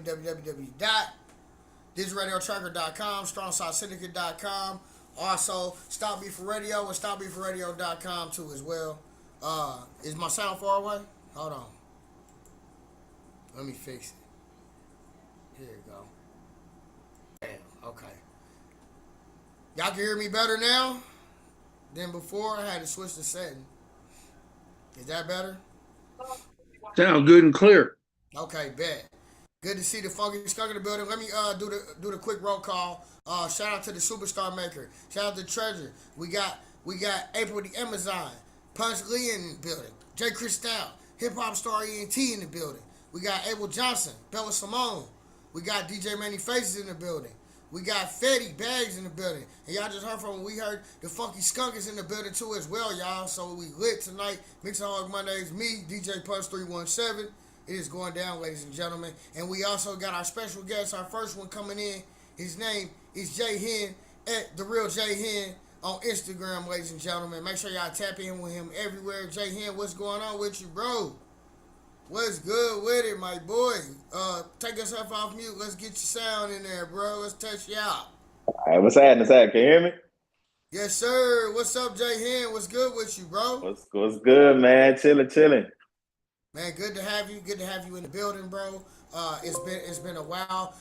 www.digitalradiotracker.com, strongsidesyndicate.com. Also, Stop Beef for Radio and stopbeefforradio.com too as well. Is my sound far away? Hold on. Let me fix it. Here you go. Damn, okay. Y'all can hear me better now than before. I had to switch the setting. Is that better? Sound good and clear. Okay, bet. Good to see the funky skunk in the building. Let me do the quick roll call. Shout out to the superstar maker. Shout out to Treasure. We got April the Amazon. Punch Lee in the building. J. Cristal. HipHop star ENT in the building. We got Abel Johnson. Bella Simone. We got DJ Manny Faces in the building. We got Fetty Bags in the building. And y'all just heard from, we heard the Funky Skunk is in the building too as well, y'all. So we lit tonight. Mixaholic Mondays, me, DJ Punch 317. It is going down, ladies and gentlemen. And we also got our special guest, our first one coming in. His name is J-Hen, at The Real J-Hen on Instagram, ladies and gentlemen. Make sure y'all tap in with him everywhere. J-Hen, what's going on with you, bro? What's good with it, my boy? Take yourself off mute. Let's get your sound in there, bro. Let's test you out. All right, what's happening? Can you hear me? Yes, sir. What's up, J-Hen? What's good with you, bro? What's good, man? Chilling. Man, good to have you. Good to have you in the building, bro. It's been a while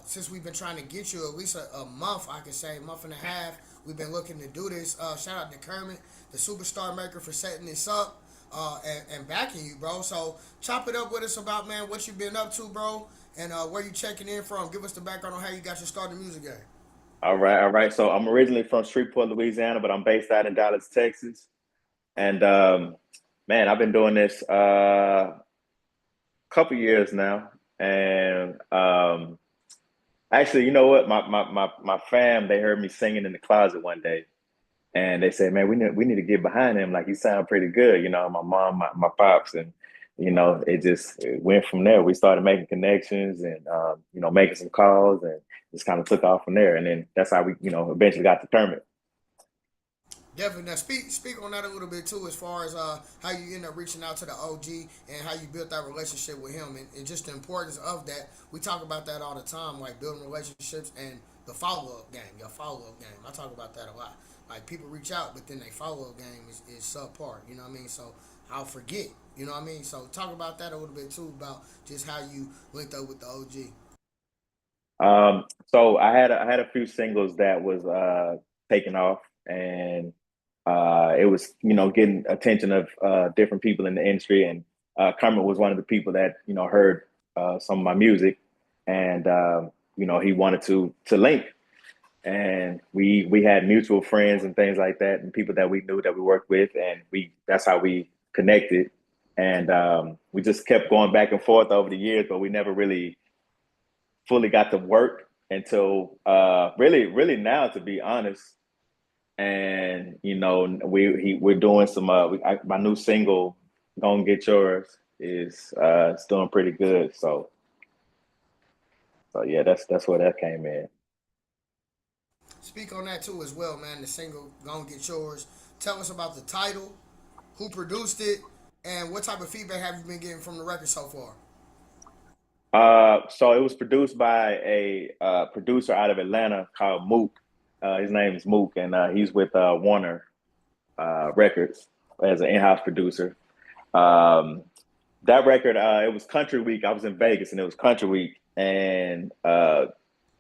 since we've been trying to get you, at least a month, I could say, a month and a half. We've been looking to do this. Shout out to Kermit, the superstar maker, for setting this up. And backing you, bro. So chop it up with us about, man, what you been up to, bro, and where you checking in from. Give us the background on how you got your start in the music game. All right. So I'm originally from Shreveport, Louisiana, but I'm based out in Dallas, Texas. And man, I've been doing this couple years now. And actually, you know what? My fam, they heard me singing in the closet one day. And they said, man, we need to get behind him. Like, he sound pretty good. You know, my mom, my pops, and, you know, it went from there. We started making connections and, you know, making some calls, and just kind of took off from there. And then that's how we, you know, eventually got to Kermit. Definitely. Now, speak on that a little bit, too, as far as how you end up reaching out to the OG and how you built that relationship with him, and just the importance of that. We talk about that all the time, like building relationships and the follow-up game, your follow-up game. I talk about that a lot. Like, people reach out, but then they follow-up game is subpar, you know what I mean? So I'll forget, you know what I mean? So talk about that a little bit, too, about just how you linked up with the OG. So I had a few singles that was taken off, and it was, you know, getting attention of different people in the industry. And Kermit was one of the people that, you know, heard some of my music, and you know, he wanted to link. And we had mutual friends and things like that, and people that we knew that we worked with, and that's how we connected. And we just kept going back and forth over the years, but we never really fully got to work until really now, to be honest. And, you know, we're doing some my new single, Gonna Get Yours, is it's doing pretty good. So yeah, that's where that came in. Speak on that too as well, man. The single Gonna Get Yours. Tell us about the title, who produced it, and what type of feedback have you been getting from the record so far? So it was produced by a producer out of Atlanta called Mook. His name is Mook, and he's with Warner Records as an in-house producer. That record, it was Country Week. I was in Vegas, and it was Country Week, and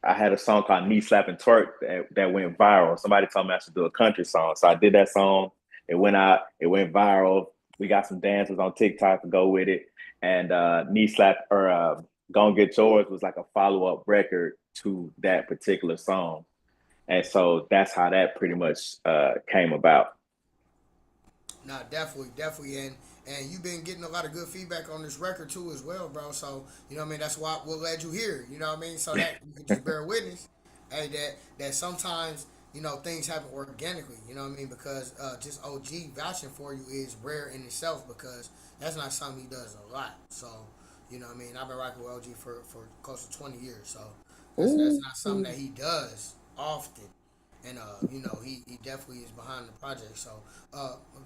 I had a song called Knee Slap and Twerk that went viral. Somebody told me I should do a country song. So I did that song. It went out. It went viral. We got some dancers on TikTok to go with it. And Knee Slap, or Gonna Get Yours, was like a follow-up record to that particular song. And so that's how that pretty much came about. Nah, definitely. And you've been getting a lot of good feedback on this record too as well, bro. So, you know what I mean? That's why we're glad you're here. You know what I mean? So that you can just bear witness, hey, that sometimes, you know, things happen organically, you know what I mean? Because just OG vouching for you is rare in itself, because that's not something he does a lot. So, you know what I mean? I've been rocking with OG for close to 20 years. So that's not something that he does often. And, you know, he definitely is behind the project. So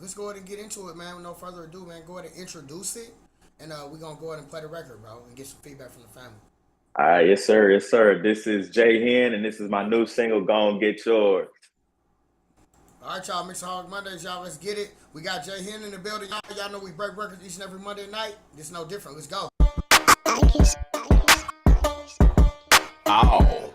let's go ahead and get into it, man. With no further ado, man, go ahead and introduce it. And we're going to go ahead and play the record, bro, and get some feedback from the family. Yes, sir. Yes, sir. This is J-Hen, and this is my new single, Gonna Get Yours. All right, y'all. Mixaholic Mondays, y'all. Let's get it. We got J-Hen in the building. Y'all know we break records each and every Monday night. This is no different. Let's go. Oh.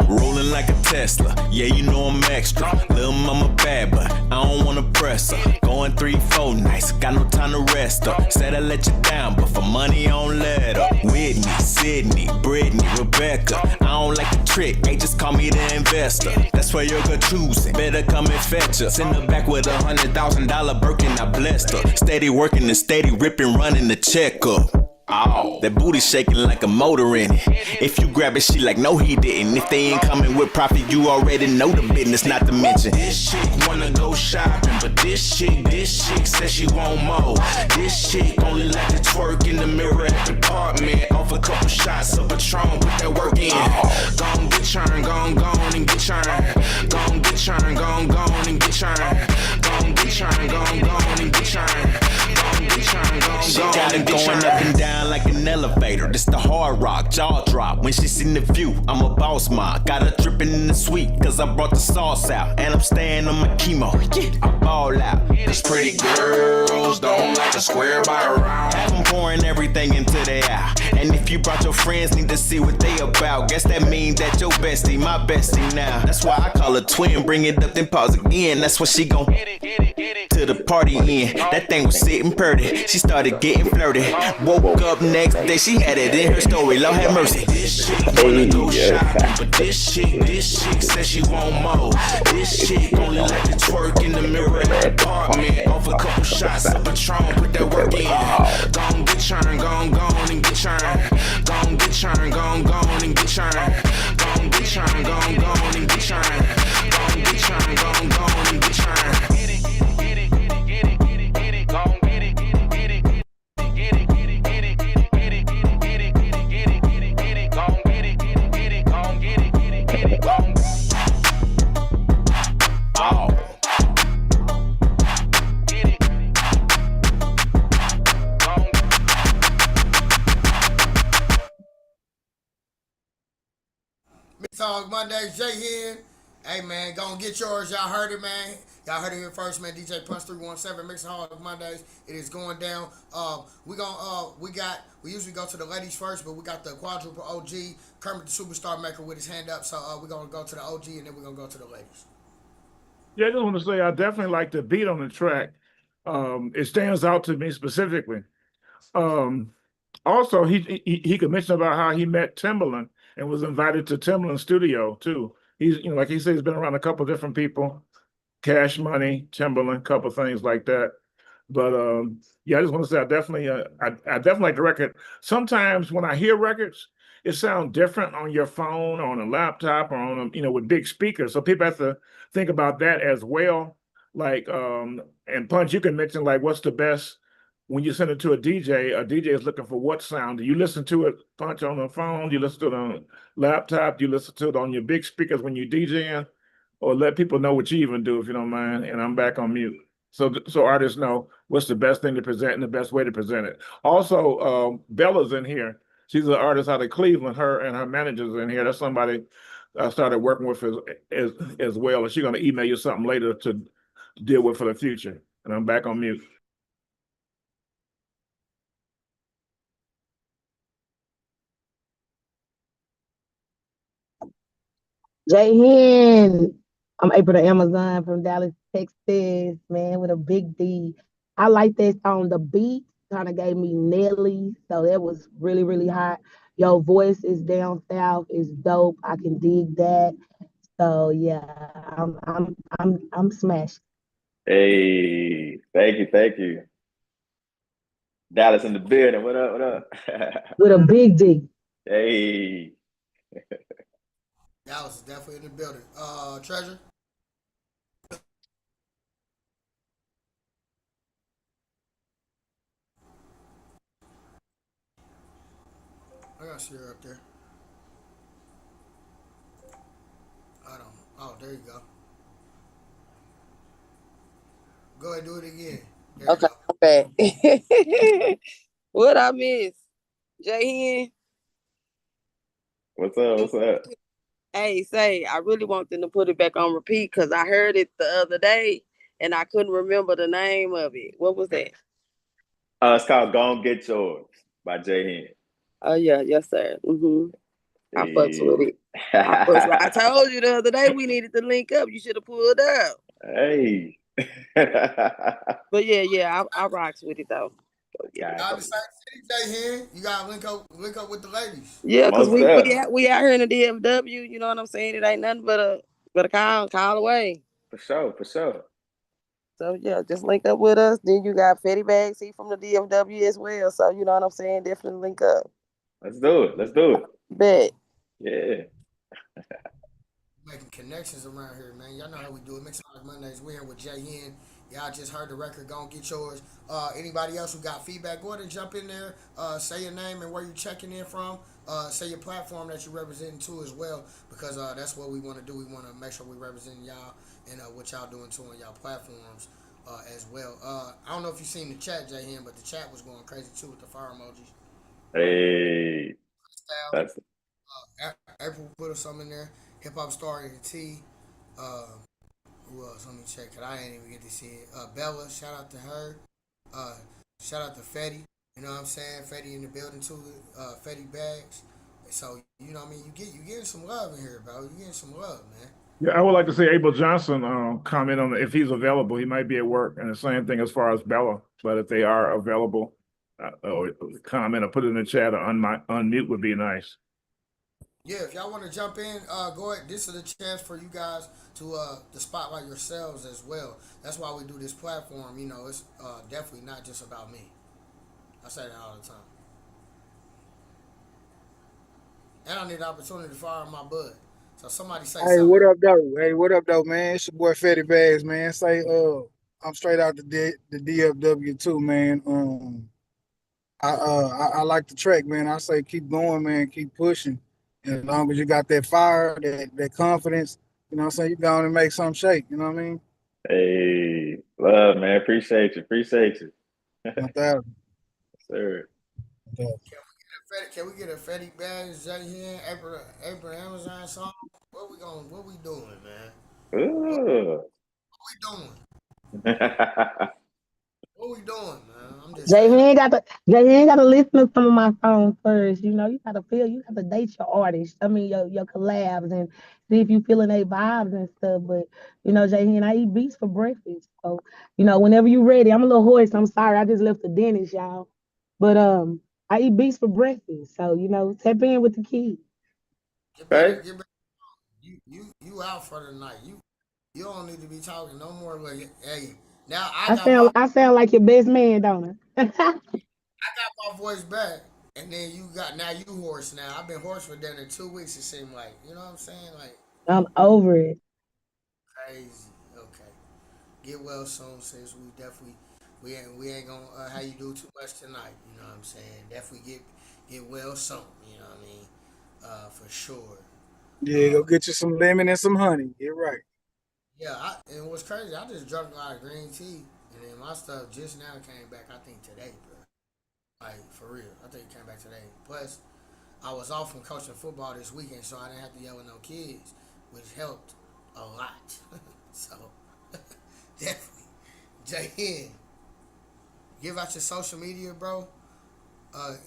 Rolling like a Tesla, yeah, you know I'm extra. Lil' mama bad, but I don't wanna press her. Going 3-4 nights, got no time to rest her. Said I let you down, but for money I don't let her. Whitney, Sydney, Brittany, Rebecca. I don't like the trick, they just call me the investor. That's where you're good choosing, better come and fetch her. Send her back with $100,000 Birkin, I blessed her. Steady working and steady ripping, running the check up. Oh, that booty shaking like a motor in it. If you grab it, she like, no he didn't. If they ain't coming with profit, you already know the business, not to mention. This chick wanna go shopping, but this chick says she want more. This chick only like to twerk in the mirror at the apartment. Off a couple shots of Patron, put that work in. Gon' get churned, gon' and get churned. Gon' get churned, gon' and get churned. Gon' get churned, gon' and get churned. She got it going up and down like an elevator. This the hard rock, jaw drop. When she seen the view, I'm a boss ma. Got her dripping in the sweet, cause I brought the sauce out. And I'm staying on my chemo, yeah, I ball out. These pretty girls don't like a square by round. Have them pouring everything into their eye. And if you brought your friends, need to see what they about. Guess that means that your bestie, my bestie now. That's why I call her twin, bring it up, then pause again. That's what she gon' to the party in. That thing was sitting pretty. She started getting flirty. Woke up next day, she had it in her story. Lord have mercy. This chick wanna go shopping, but this chick says she want more. This chick only like to twerk in the mirror at the apartment. Off a couple shots of Patron, put that work in. Gon' get churned, gon' and get churned. Gon' get churned, gon' and get churned. Gon' get churned, gon' and get churned. Gon' get churned, gon' and get churned. Mixaholic Mondays, J-Hen. Hey man, gonna get yours. Y'all heard it, man. Y'all heard it here first, man. DJ Punch 317, Mixaholic Mondays. It is going down. We usually go to the ladies first, but we got the quadruple OG, Kermit the Superstar Maker with his hand up. So we're gonna go to the OG and then we're gonna go to the ladies. Yeah, I just want to say I definitely like the beat on the track. It stands out to me specifically. Also, he could mention about how he met Timbaland and was invited to Timbaland's studio too. He's, like he said, he's been around a couple different people, Cash Money, Timbaland, couple things like that. But yeah, I just want to say I definitely like the record. Sometimes when I hear records, it sounds different on your phone, on a laptop, or on with big speakers. So people have to think about that as well. Like and Punch, you can mention like what's the best when you send it to a DJ. A DJ is looking for what sound. Do you listen to it, Punch, on the phone? Do you listen to it on a laptop? Do you listen to it on your big speakers when you're DJing? Or let people know what you even do if you don't mind. And I'm back on mute. So artists know what's the best thing to present and the best way to present it. Also, Bella's in here. She's an artist out of Cleveland. Her and her manager's in here. That's somebody I started working with as well. And she's going to email you something later to deal with for the future. And I'm back on mute. J-Hen. I'm April the Amazon from Dallas, Texas, man, with a big D. I like that song. The beat kind of gave me Nelly, so that was really, really hot. Your voice is down south, is dope. I can dig that. So yeah, I'm smashed. Hey, thank you. Dallas in the building. What up? What up? With a big D. Hey. Dallas is definitely in the building. Treasure. I gotta see her up there. I don't. Oh, there you go. Go ahead, do it again. There Okay, you go. back. What I miss? J-Hen? What's up? What's up? Hey, say, I really want them to put it back on repeat because I heard it the other day and I couldn't remember the name of it. What was that? It's called "Gon' Get Yours" by J-Hen. Oh yeah, yes sir. I fucks with it. Hey. I told you the other day we needed to link up. You should have pulled up. Hey. But yeah, I rocks with it though. Y'all the same city, J-Hen. You gotta link up with the ladies. Yeah, because Most we out here in the DFW, you know what I'm saying? It ain't nothing but a call away. For sure. So yeah, just link up with us. Then you got Fetty Bags, he from the DFW as well. So you know what I'm saying? Definitely link up. Let's do it. Bet. Yeah. Making connections around here, man. Y'all know how we do it. Mixaholic Mondays. We're here with J-Hen. Y'all just heard the record. Gonna get yours. Anybody else who got feedback, go ahead and jump in there. Say your name and where you checking in from. Say your platform that you're representing too as well, because that's what we want to do. We want to make sure we represent y'all and what y'all doing too on y'all platforms as well. I don't know if you seen the chat, J-Hen, but the chat was going crazy too with the fire emojis. Hey. That's April put some in there. HipHop Star in the T. Who else? Let me check it. I ain't even get to see it. Bella, shout out to her. Shout out to Fetty. You know what I'm saying? Fetty in the building too. Fetty Bags. So you know what I mean. You getting some love in here, bro. You getting some love, man. Yeah, I would like to see Abel Johnson comment on if he's available. He might be at work, and the same thing as far as Bella. But if they are available, or comment or put it in the chat or unmute would be nice. Yeah, if y'all want to jump in, go ahead. This is a chance for you guys to spotlight yourselves as well. That's why we do this platform. You know, it's definitely not just about me. I say that all the time. And I need the opportunity to fire my bud. So somebody say Hey, something. what up, though? Hey, what up, though, man? It's your boy Fetty Bags, man. Say, I'm straight out the DFW too, man. I like the track, man. I say keep going, man. Keep pushing. As long as you got that fire, that confidence, you know what I'm saying? You go on and make something shake. You know what I mean? hey. Love, man. Appreciate you. No doubt. Sir. Can we get a Fetty Bags, J-Hen, April Amazon song? What we doing, man? Ooh. What we doing? What we doing, man? I'm just saying. J-Hen got to listen to some of my songs first. You know, you got to date your artists. I mean, your collabs and see if you feeling their vibes and stuff. But you know, J-Hen, I eat beats for breakfast. So you know, whenever you ready, I'm a little hoarse. I'm sorry, I just left the dentist, y'all. But I eat beats for breakfast. So you know, tap in with the kids. Get Okay. better. You out for the night. You don't need to be talking no more. Like, hey, now I sound like your best man, don't I? I got my voice back, and then now you hoarse now. I've been hoarse for dinner 2 weeks. It seemed like, you know what I'm saying, like I'm over it. crazy. Okay, get well soon, sis. We definitely we ain't gonna how you do too much tonight. You know what I'm saying? Definitely get well soon. You know what I mean? For sure. Yeah, go get you some lemon and some honey. Get right. Yeah, and what's crazy, I just drank a lot of green tea, and then my stuff just now came back. I think today, bro. Like for real, I think it came back today. Plus, I was off from coaching football this weekend, so I didn't have to yell at no kids, which helped a lot. So definitely, J-Hen, give out your social media, bro,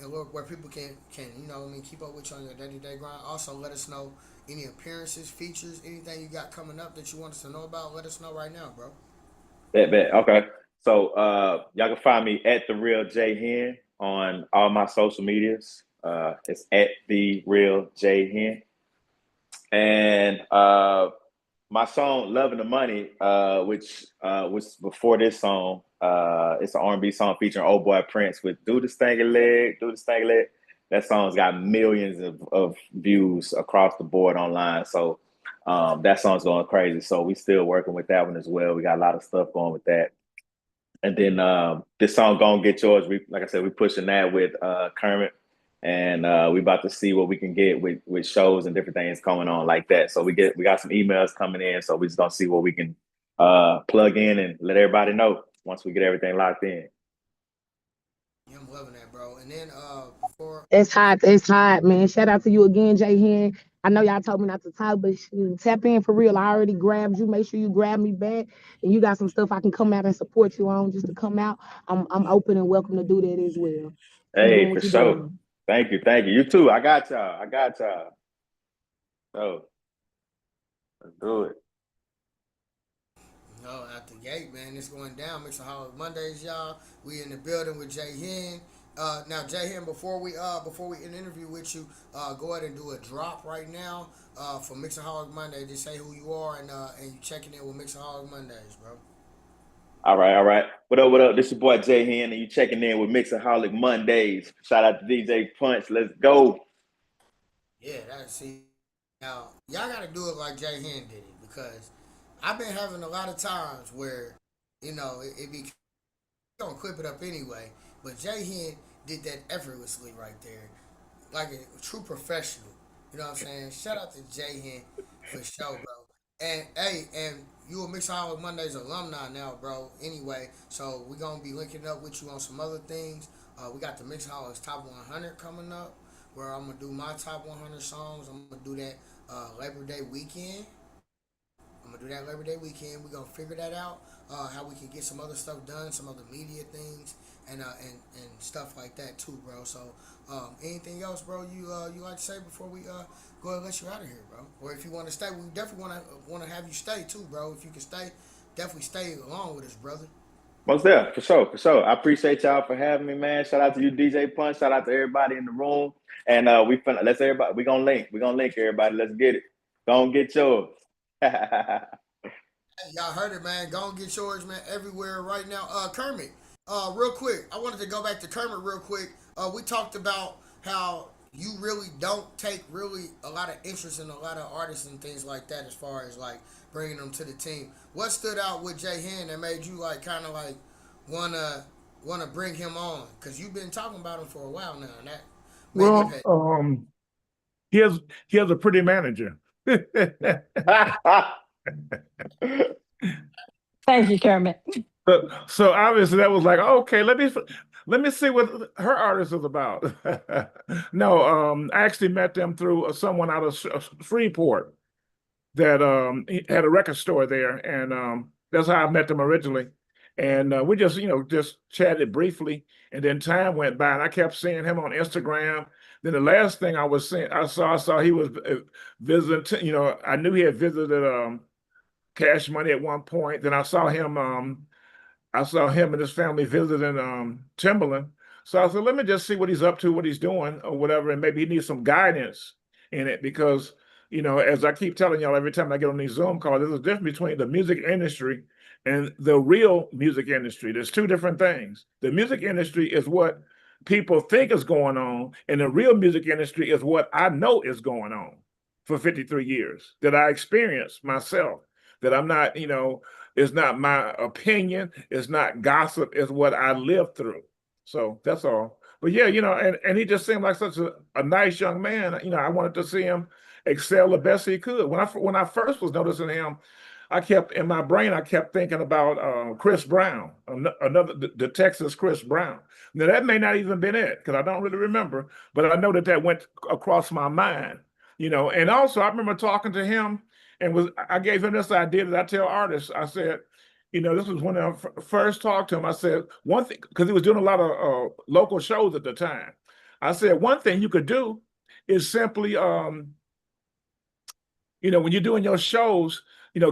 and where people can you know what I mean, keep up with you on your day-to-day grind. Also, let us know any appearances, features, anything you got coming up that you want us to know about. Let us know right now, bro. Bet. Okay. So y'all can find me at the real J-Hen on all my social medias. It's at the real J-Hen. And my song "Loving the Money," which was before this song, it's an R&B song featuring Old Boy Prince with "Do the Stanky Leg, Do the Stanky Leg." That song's got millions of views across the board online. So that song's going crazy. So we still working with that one as well. We got a lot of stuff going with that. And then this song "Gonna Get Yours," like I said, we pushing that with Kermit. And we about to see what we can get with shows and different things going on like that. So we got some emails coming in. So we just gonna see what we can plug in and let everybody know once we get everything locked in. Yeah, I'm loving that, bro. And then before It's hot, man. Shout out to you again, J-Hen. I know y'all told me not to talk, but shoot, tap in for real. I already grabbed you. Make sure you grab me back. And you got some stuff I can come out and support you on just to come out. I'm open and welcome to do that as well. Keep doing Hey, for what you're sure. doing. Thank you. Thank you. You too. I got y'all. I got y'all. So let's do it. no, out the gate, man, it's going down. Mixaholic Mondays, y'all. We in the building with J-Hen. Now, J-Hen, before we end the interview with you, go ahead and do a drop right now for Mixaholic Monday. Just say who you are and you checking in with Mixaholic Mondays, bro. All right, all right. What up, what up? This your boy J-Hen, and you checking in with Mixaholic Mondays. Shout out to DJ Punch. Let's go. Yeah, that's see. Now, y'all got to do it like J-Hen did it because I've been having a lot of times where, it be gonna clip it up anyway. But J-Hen did that effortlessly right there, like a true professional. You know what I'm saying? Shout out to J-Hen for sure, bro. And hey, and you a Mixaholic Mondays alumni now, bro. Anyway, so we gonna be linking up with you on some other things. We got the Mixaholics Top 100 coming up, where I'm gonna do my top 100 songs. I'm gonna do that Labor Day weekend. I'm gonna do that Labor Day weekend. We're gonna figure that out. How we can get some other stuff done, some other media things, and stuff like that too, bro. So, anything else, bro? You like to say before we go ahead and let you out of here, bro? Or if you want to stay, we definitely want to have you stay too, bro. If you can stay, definitely stay along with us, brother. Most there, for sure, for sure. I appreciate y'all for having me, man. Shout out to you, DJ Punch. Shout out to everybody in the room. And let's everybody. We gonna link. We gonna link everybody. Let's get it. Go and get yours. Hey, y'all heard it, man. Go and get yours, man. Everywhere right now. Kermit. Real quick, I wanted to go back to Kermit real quick. We talked about how you really don't take really a lot of interest in a lot of artists and things like that as far as like bringing them to the team. What stood out with J-Hen that made you like kind of like wanna bring him on? Because you've been talking about him for a while now, and that made me pay. Well, he has a pretty manager. Thank you, Kermit. So obviously that was like, okay, let me see what her artist is about. No, I actually met them through someone out of Freeport that he had a record store there, and that's how I met them originally. And we just chatted briefly, and then time went by, and I kept seeing him on Instagram. Then the last thing I saw he was visiting. I knew he had visited Cash Money at one point. Then I saw him and his family visiting Timberland. So I said, let me just see what he's up to, what he's doing, or whatever, and maybe he needs some guidance in it because, as I keep telling y'all every time I get on these Zoom calls, there's a difference between the music industry and the real music industry. There's two different things. The music industry is what people think is going on, and the real music industry is what I know is going on for 53 years that I experienced myself, that I'm not, it's not my opinion. It's not gossip. It's what I lived through. So that's all. But yeah, and he just seemed like such a nice young man. I wanted to see him excel the best he could. When I first was noticing him, in my brain, I kept thinking about Chris Brown, the Texas Chris Brown. Now that may not even been it because I don't really remember, but I know that went across my mind. And also I remember talking to him. And I gave him this idea that I tell artists. I said, this was when I first talked to him. I said, one thing, because he was doing a lot of local shows at the time. I said, one thing you could do is simply, when you're doing your shows,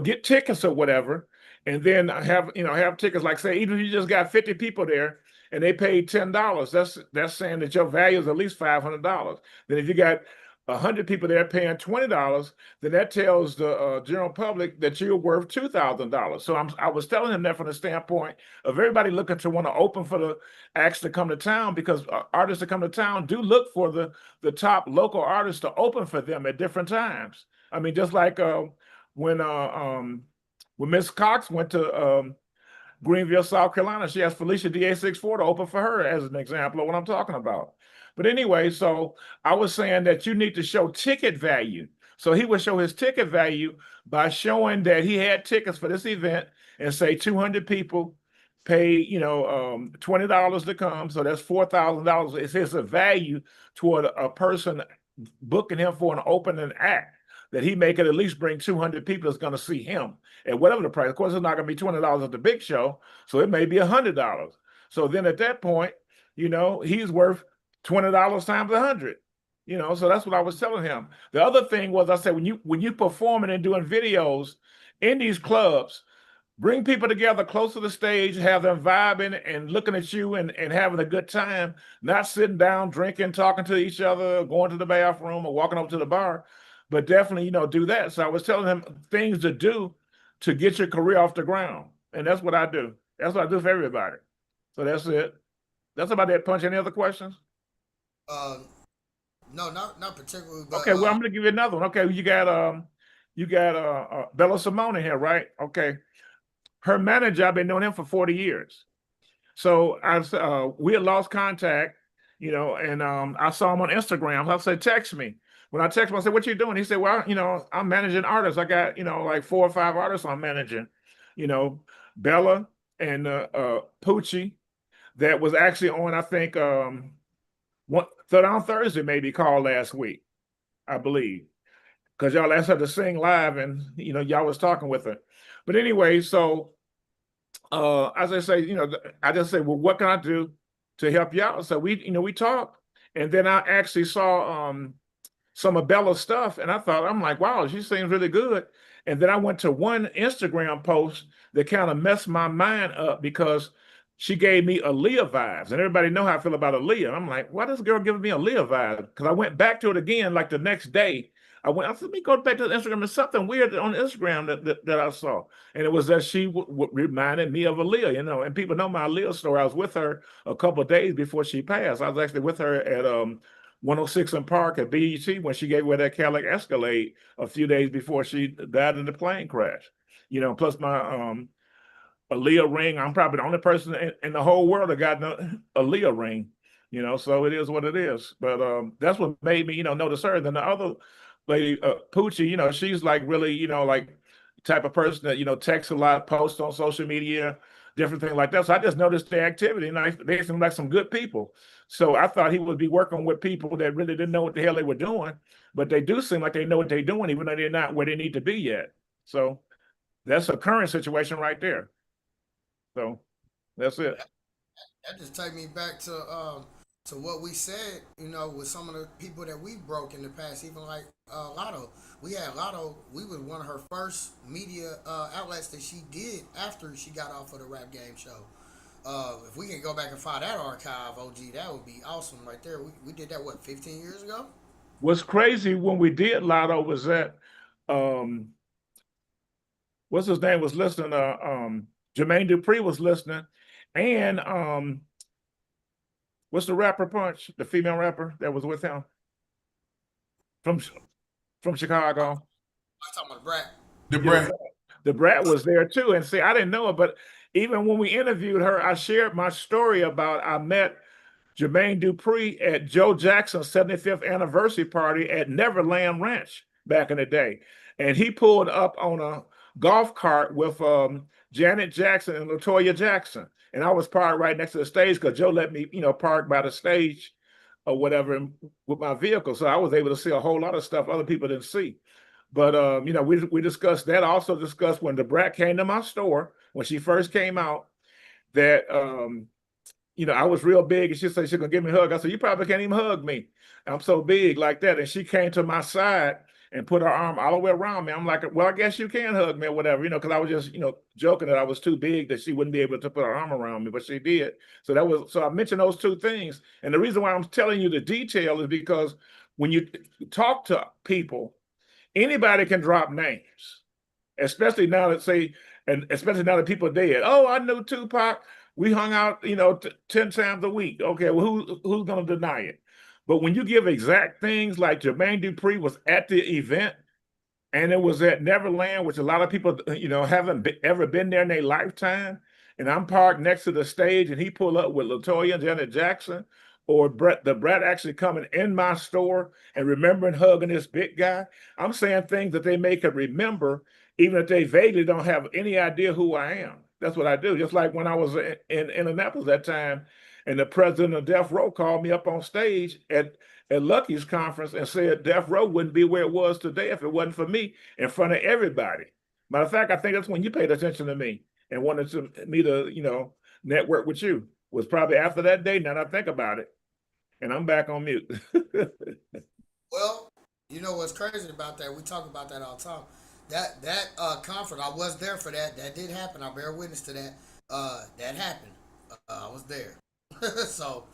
get tickets or whatever, and then have tickets like, say, even if you just got 50 people there and they paid $10, that's saying that your value is at least $500. Then if you got 100 people there paying $20, then that tells the general public that you're worth $2,000. So I was telling him that from the standpoint of everybody looking to want to open for the acts to come to town, because artists that come to town do look for the top local artists to open for them at different times. I mean, just like when Miss Cox went to Greenville, South Carolina, she asked Felicia DA64 to open for her as an example of what I'm talking about. But anyway, so I was saying that you need to show ticket value. So he would show his ticket value by showing that he had tickets for this event and say 200 people pay, $20 to come. So that's $4,000. It's a value toward a person booking him for an opening act that he may could at least bring 200 people that's going to see him at whatever the price. Of course, it's not going to be $20 at the big show. So it may be $100. So then at that point, he's worth $20 times 100. So that's what I was telling him. The other thing was, I said, when you performing and doing videos in these clubs, bring people together close to the stage, have them vibing and looking at you and having a good time, not sitting down, drinking, talking to each other, going to the bathroom or walking up to the bar, but definitely, do that. So I was telling him things to do to get your career off the ground. And that's what I do. That's what I do for everybody. So that's it. That's about that. Punch. Any other questions? No, not particularly. But, okay, well, I'm gonna give you another one. Okay, you got Bella Simone here, right? Okay. Her manager, I've been knowing him for 40 years. So we had lost contact, and I saw him on Instagram. I said, text me. When I text him, I said, what you doing? He said, well, I'm managing artists. I got, like 4 or 5 artists I'm managing, Bella and Poochie, that was actually on, I think, on Thursday, maybe called last week, I believe, because y'all asked her to sing live and, y'all was talking with her. But anyway, so as I say, I just say, well, what can I do to help you out? So we talked, and then I actually saw some of Bella's stuff, and I'm like, wow, she seems really good. And then I went to one Instagram post that kind of messed my mind up because she gave me Aaliyah vibes, and everybody know how I feel about Aaliyah. I'm like, why this girl giving me Aaliyah vibes? Because I went back to it again, like the next day. I said, let me go back to the Instagram. There's something weird on Instagram that I saw. And it was that she reminded me of Aaliyah, and people know my Aaliyah story. I was with her a couple of days before she passed. I was actually with her at 106 and Park at BET when she gave away that Cadillac Escalade a few days before she died in the plane crash. Plus my Aaliyah ring. I'm probably the only person in the whole world that got an Aaliyah ring, so it is what it is. But that's what made me, notice her. Then the other lady, Poochie, she's like really, like type of person that, texts a lot, posts on social media, different things like that. So I just noticed their activity, and they seem like some good people. So I thought he would be working with people that really didn't know what the hell they were doing, but they do seem like they know what they're doing, even though they're not where they need to be yet. So that's a current situation right there. So that's it. That just take me back to what we said, with some of the people that we broke in the past, even like Lotto. We had Lotto. We was one of her first media outlets that she did after she got off of the rap game show. If we can go back and find that archive, OG, that would be awesome right there. We did that, 15 years ago? What's crazy when we did Lotto was that, what's his name was listening, Jermaine Dupri was listening, and what's the rapper Punch, the female rapper that was with him from Chicago? I'm talking about Brat. The Brat. The Brat was there too. And see, I didn't know it, but even when we interviewed her, I shared my story about I met Jermaine Dupri at Joe Jackson's 75th anniversary party at Neverland Ranch back in the day. And he pulled up on a golf cart with Janet Jackson and LaToya Jackson. And I was parked right next to the stage because Joe let me, park by the stage or whatever with my vehicle. So I was able to see a whole lot of stuff other people didn't see. But, we discussed that. I also discussed when the Brat came to my store, when she first came out, that, I was real big, and she said she's going to give me a hug. I said, you probably can't even hug me. I'm so big like that. And she came to my side and put her arm all the way around me. I'm like, well, I guess you can hug me or whatever, because I was just, joking that I was too big that she wouldn't be able to put her arm around me, but she did. So I mentioned those two things. And the reason why I'm telling you the detail is because when you talk to people, anybody can drop names, especially now that people are dead. Oh, I knew Tupac. We hung out, 10 times a week. Okay, well, who's going to deny it? But when you give exact things like Jermaine Dupri was at the event, and it was at Neverland, which a lot of people, haven't ever been there in their lifetime, and I'm parked next to the stage, and he pulled up with LaToya and Janet Jackson, or the Brat actually coming in my store and remembering hugging this big guy. I'm saying things that they may could remember, even if they vaguely don't have any idea who I am. That's what I do. Just like when I was in Indianapolis that time, and the president of Death Row called me up on stage at Lucky's conference and said Death Row wouldn't be where it was today if it wasn't for me in front of everybody. Matter of fact, I think that's when you paid attention to me and wanted me to, you know, network with you. Was probably after that day. Now that I think about it, and I'm back on mute. Well, you know what's crazy about that? We talk about that all the time. That conference, I was there for that. That did happen. I bear witness to that. That happened. I was there. So,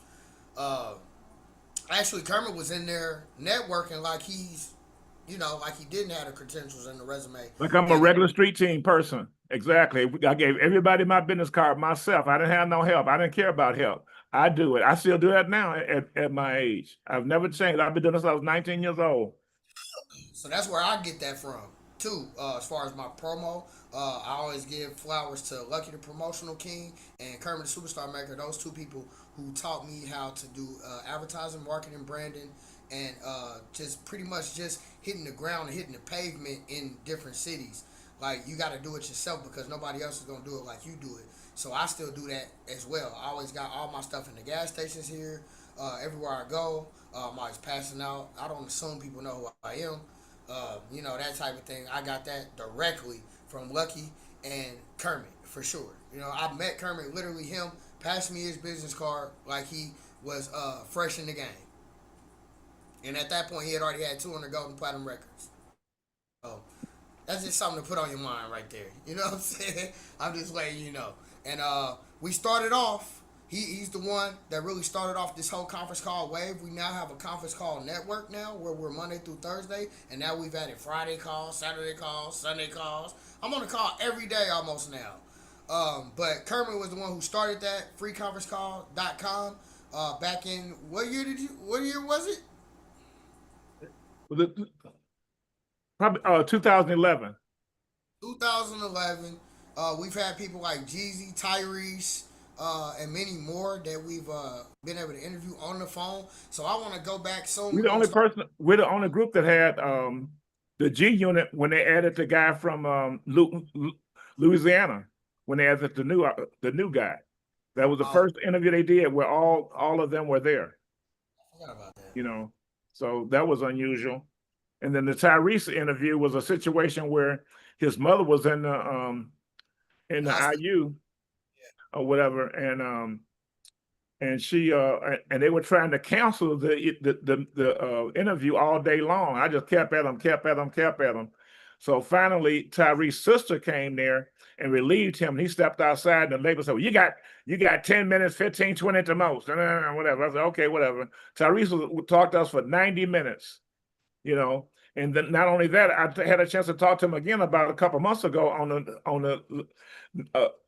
actually, Kermit was in there networking like he's, you know, like he didn't have the credentials in the resume. Like I'm a regular street team person. Exactly. I gave everybody my business card myself. I didn't have no help. I didn't care about help. I do it. I still do that now at my age. I've never changed. I've been doing this since I was 19 years old. So that's where I get that from too. As far as my promo, I always give flowers to Lucky the Promotional King and Kermit the Superstar Maker. Those two people who taught me how to do advertising, marketing, branding, and just pretty much just hitting the ground and hitting the pavement in different cities. Like, you got to do it yourself because nobody else is going to do it like you do it. So I still do that as well. I always got all my stuff in the gas stations here. Everywhere I go, I'm always passing out. I don't assume people know who I am. You know, that type of thing. I got that directly from Lucky and Kermit, for sure. You know, I met Kermit, literally him, passed me his business card like he was fresh in the game. And at that point, he had already had 200 gold and platinum records. So that's just something to put on your mind right there. You know what I'm saying? I'm just letting you know. And we started off, he's the one that really started off this whole conference call wave. We now have a conference call network now where we're Monday through Thursday. And now we've added Friday calls, Saturday calls, Sunday calls. I'm on a call every day almost now. But Kermit was the one who started that, freeconferencecall.com. Back in, what year was it? Probably 2011. 2011. We've had people like Jeezy, Tyrese, and many more that we've been able to interview on the phone. So I want to go back soon. We're the only group that had the G Unit when they added the guy from Louisiana, when they added the new guy. That was the first interview they did where all of them were there. I forgot about that. You know, so that was unusual. And then the Tyrese interview was a situation where his mother was in the IU or whatever, and she and they were trying to cancel the interview all day long. I just kept at them. So finally, Tyrese's sister came there and relieved him. And he stepped outside, and the label said, well, you got 10 minutes, 15, 20 at the most, whatever. I said, okay, whatever. Tyrese talked to us for 90 minutes, you know. And then not only that, I had a chance to talk to him again about a couple months ago on the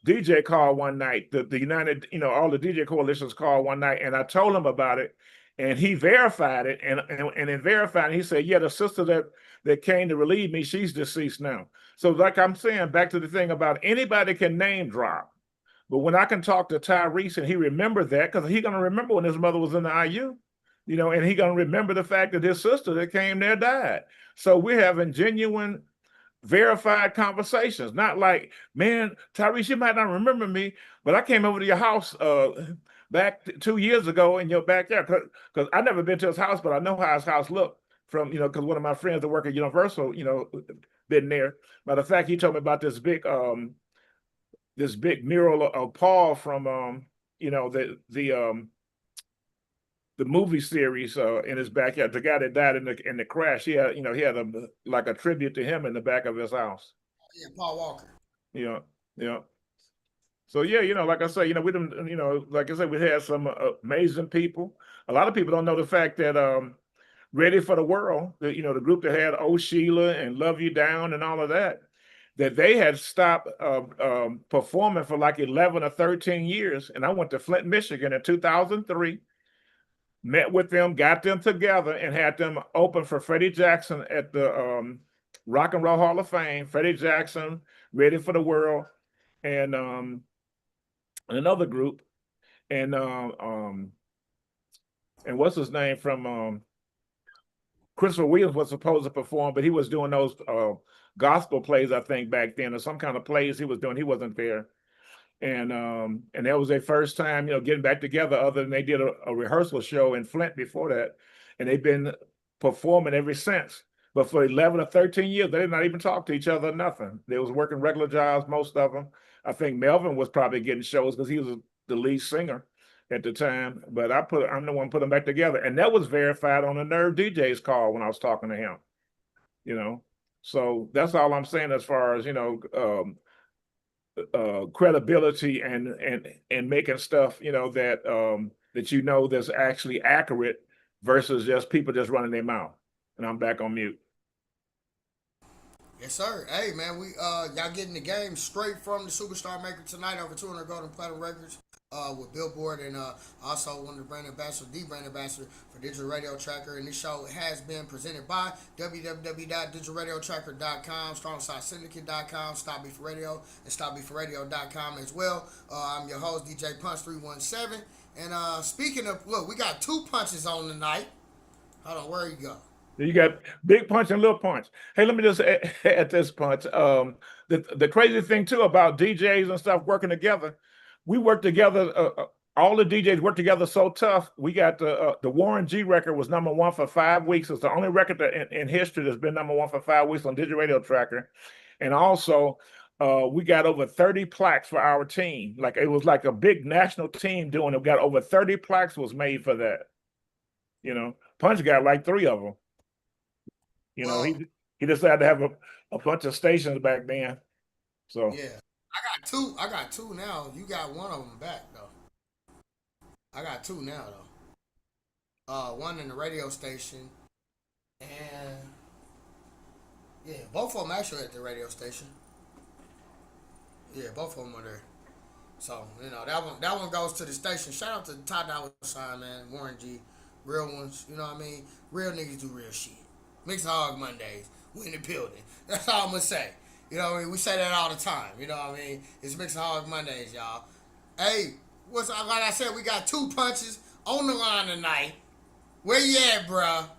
DJ call one night, the United, you know, all the DJ coalitions call one night, and I told him about it, and he verified it, and in verifying, he said, yeah, the sister that came to relieve me, she's deceased now. So like I'm saying, back to the thing about anybody can name drop, but when I can talk to Tyrese and he remembered that, because he's gonna remember when his mother was in the IU. You know, and he gonna remember the fact that his sister that came there died. So we're having genuine, verified conversations. Not like, man, Tyrese, you might not remember me, but I came over to your house back 2 years ago in your backyard. Because I never been to his house, but I know how his house looked from, you know, because one of my friends that work at Universal, you know, been there. Matter of fact, he told me about this big mural of Paul from you know, the movie series in his backyard. The guy that died in the crash, he had like a tribute to him in the back of his house. Yeah, Paul Walker. Yeah. So yeah, you know, like I say, you know, we didn't, you know, like I said, we had some amazing people. A lot of people don't know the fact that Ready for the World, you know, the group that had Oh Sheila and Love You Down and all of that they had stopped performing for like 11 or 13 years. And I went to Flint, Michigan in 2003. Met with them, got them together, and had them open for Freddie Jackson at the Rock and Roll Hall of Fame. Freddie Jackson, Ready for the World, and another group, and what's his name from Christopher Williams was supposed to perform, but he was doing those gospel plays, I think, back then, or some kind of plays he was doing. He wasn't there. And that was their first time, getting back together, other than they did a rehearsal show in Flint before that. And they've been performing ever since. But for 11 or 13 years, they did not even talk to each other, nothing. They was working regular jobs, most of them. I think Melvin was probably getting shows because he was the lead singer at the time. But I'm the one put them back together. And that was verified on the Nerve DJ's call when I was talking to him. So that's all I'm saying as far as, credibility and making stuff, that that's actually accurate versus just people just running their mouth. And I'm back on mute. Yes, sir. Hey, man, y'all getting the game straight from the Superstar Maker tonight. Over 200 gold and platinum records with Billboard, and also one of the brand ambassador, the brand ambassador for Digital Radio Tracker. And this show has been presented by www.digitalradiotracker.com, strongside Stop Beef Radio, and stopbeefradio.com as well. I'm your host, DJ Punch 317. And speaking of, look, we got 2 punches on tonight. Hold on, where you go? You got big punch and little punch. Hey, let me just add this punch. The crazy thing too about DJs and stuff working together, we work together. All the DJs work together so tough. We got the Warren G record was #1 for 5 weeks. It's the only record in history that's been #1 for 5 weeks on Digital Radio Tracker. And also, we got over 30 plaques for our team. Like it was like a big national team doing it. We got over 30 plaques was made for that. Punch got like 3 of them. He decided to have a bunch of stations back then. So yeah, I got two now. You got one of them back though. I got 2 now though. One in the radio station, and yeah, both of them actually at the radio station. Yeah, both of them are there. So that one goes to the station. Shout out to Ty Dolla $ign, man, Warren G, real ones. You know what I mean? Real niggas do real shit. Mixaholic Mondays, we in the building. That's all I'm gonna say. You know what I mean? We say that all the time. You know what I mean? It's Mixaholic Mondays, y'all. Hey, like I said, we got 2 punches on the line tonight. Where you at, bruh?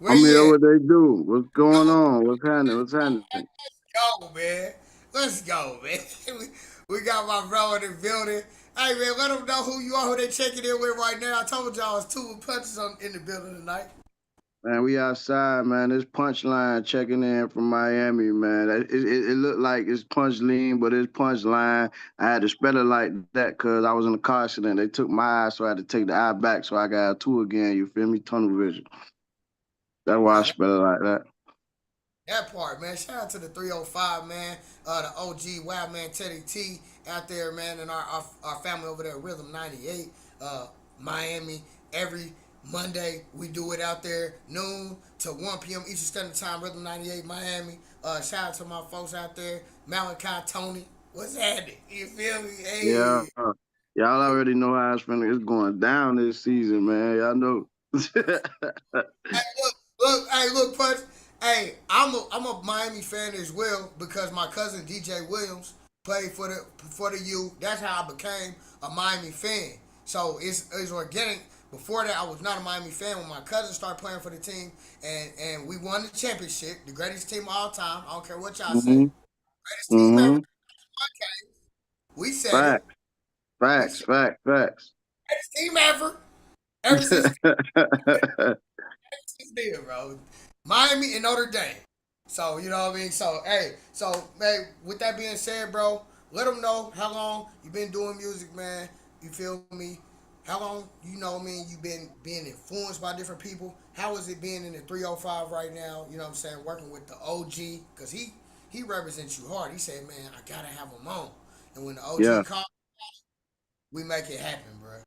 I'm here. What they do? What's going on? What's happening? Let's go, man. we got my bro in the building. Hey, man, let them know who you are, who they checking in with right now. I told y'all it's 2 punches in the building tonight. Man, we outside, man. This Punchline checking in from Miami, man. It looked like it's Punch Lean, but it's Punchline. I had to spell it like that because I was in a car accident. They took my eye, so I had to take the eye back, so I got 2 again. You feel me? Tunnel vision. That's why I spell it like that. That part, man. Shout out to the 305, man. The OG Wild Man Teddy T out there, man, and our family over there, Rhythm 98, Miami. Every Monday, we do it out there, noon to 1 p.m. Eastern Standard Time, Rhythm 98, Miami. Shout out to my folks out there, Malachi, Tony. What's happening? You feel me? Hey. Yeah. Y'all already know how it's going down this season, man. Y'all know. Hey, look, Punch. Hey, I'm a Miami fan as well because my cousin DJ Williams played for the U. That's how I became a Miami fan. So it's organic. Before that, I was not a Miami fan. When my cousin started playing for the team, and we won the championship, the greatest team of all time. I don't care what y'all say. Greatest team ever. We said it. Facts. Greatest team ever. Ever since then, bro. Miami and Notre Dame. So, you know what I mean? So, hey, with that being said, bro, let them know how long you been doing music, man. You feel me? How long, you've been being influenced by different people? How is it being in the 305 right now? You know what I'm saying? Working with the OG. Because he represents you hard. He said, man, I got to have him on. And when the OG calls, we make it happen, bro.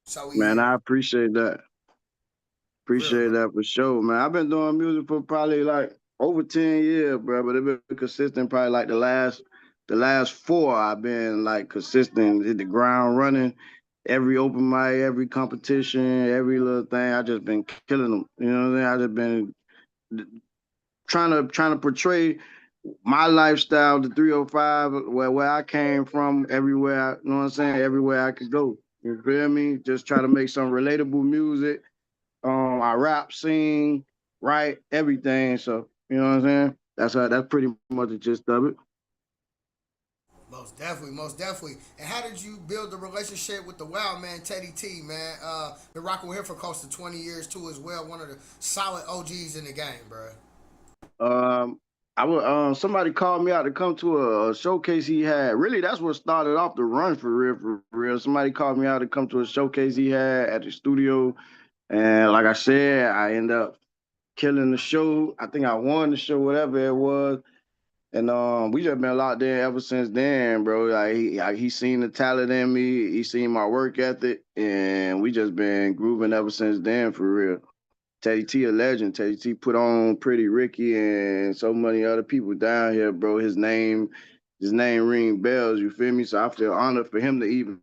So man, I appreciate that. Appreciate that for sure, man. I've been doing music for probably like over 10 years, bro. But it's been consistent probably like the last 4 I've been like consistent, hit the ground running. Every open mic, every competition, every little thing, I just been killing them. You know what I mean? I just been trying to portray my lifestyle, the 305, where I came from, everywhere, you know what I'm saying? Everywhere I could go. You feel me? Just try to make some relatable music. I rap, sing, write, everything. So, you know what I'm saying? That's pretty much the gist of it. Most definitely, most definitely. And how did you build the relationship with the wild man, Teddy T, man? Been rocking with him for close to 20 years too as well. One of the solid OGs in the game, bro. Um, I would somebody called me out to come to a showcase he had. Really, that's what started off the run for real, for real. Somebody called me out to come to a showcase he had at the studio, and like I said, I ended up killing the show. I think I won the show, whatever it was. And we just been locked in ever since then, bro. He seen the talent in me, he seen my work ethic, and we just been grooving ever since then for real. Teddy T a legend. Teddy T put on Pretty Ricky and so many other people down here, bro. His name ring bells, you feel me? So I feel honored for him to even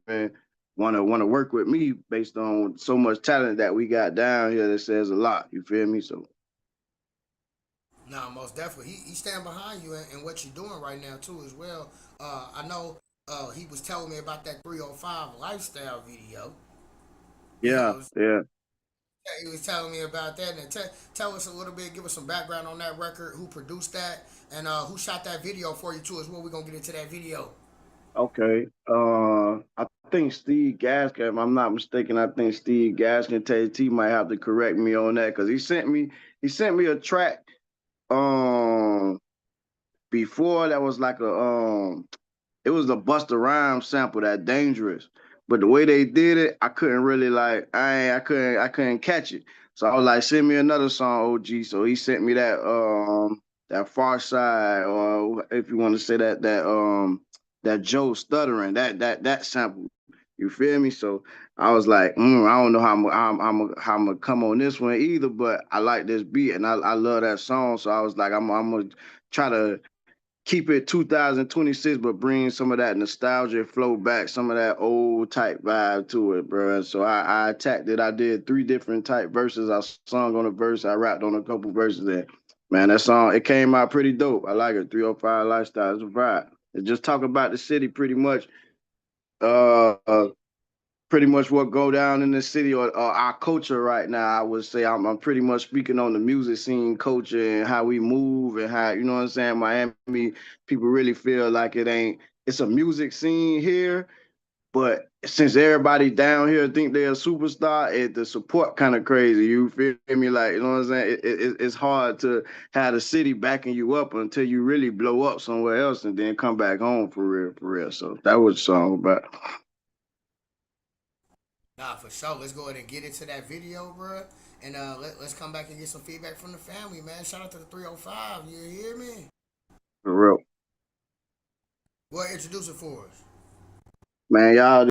wanna work with me based on so much talent that we got down here. That says a lot, you feel me? So No, most definitely. He stand behind you and what you're doing right now too as well. I know he was telling me about that 305 lifestyle video. You yeah, know, yeah. he was telling me about that. And tell us a little bit, give us some background on that record, who produced that, and who shot that video for you too as well. We're gonna get into that video. Okay. I think Steve Gaskin, if I'm not mistaken, I think Steve Gaskin, Teddy T might have to correct me on that because he sent me a track um before that was like it was a Busta Rhymes sample, that Dangerous. But the way they did it, I couldn't really like I couldn't catch it. So I was like, send me another song, OG. So he sent me that Far Side, or if you want to say that Joe Stuttering, that sample. You feel me? So I was like, I don't know how I'm gonna come on this one either, but I like this beat and I love that song. So I was like, I'm gonna try to keep it 2026, but bring some of that nostalgia flow back, some of that old type vibe to it, bro. So I attacked it. I did 3 different type verses. I sung on a verse. I rapped on a couple verses. And man, that song, it came out pretty dope. I like it. 305 Lifestyle. It's a vibe. It just talk about the city pretty much. Uh, uh, Pretty much what go down in the city, or our culture right now. I would say I'm pretty much speaking on the music scene culture and how we move and how, you know what I'm saying, Miami people really feel like it's a music scene here, but since everybody down here think they're a superstar, the support kind of crazy. You feel me? Like, you know what I'm saying? It's hard to have the city backing you up until you really blow up somewhere else and then come back home for real, for real. So that was the song about. Nah, for sure. Let's go ahead and get into that video, bro. And let's come back and get some feedback from the family, man. Shout out to the 305. You hear me? For real. Go ahead, introduce it for us. Man, y'all